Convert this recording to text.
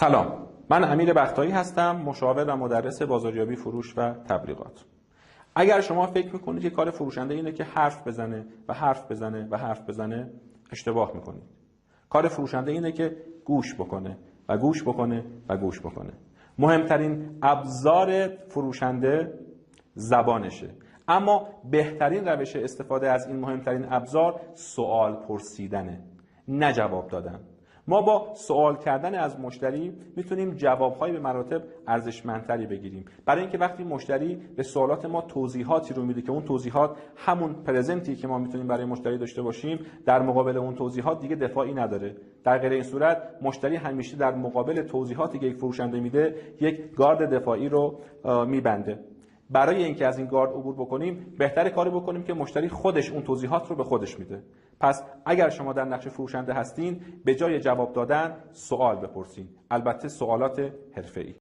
سلام، من امیر بختایی هستم، مشاور و مدرس بازاریابی، فروش و تبلیغات. اگر شما فکر میکنید که کار فروشنده اینه که حرف بزنه و حرف بزنه و حرف بزنه، اشتباه میکنید. کار فروشنده اینه که گوش بکنه و گوش بکنه و گوش بکنه. مهمترین ابزار فروشنده زبانشه، اما بهترین روش استفاده از این مهمترین ابزار سوال پرسیدنه، نه جواب دادن. ما با سوال کردن از مشتری میتونیم جوابهای به مراتب ارزشمندتری بگیریم، برای اینکه وقتی مشتری به سوالات ما توضیحاتی رو میده که اون توضیحات همون پرزنتی که ما میتونیم برای مشتری داشته باشیم، در مقابل اون توضیحات دیگه دفاعی نداره. در غیر این صورت مشتری همیشه در مقابل توضیحاتی که یک فروشنده میده یک گارد دفاعی رو میبنده. برای اینکه از این گارد عبور بکنیم، بهتره کاری بکنیم که مشتری خودش اون توضیحات رو به خودش میده. پس اگر شما در نقش فروشنده هستین، به جای جواب دادن سوال بپرسین، البته سوالات حرفه‌ای.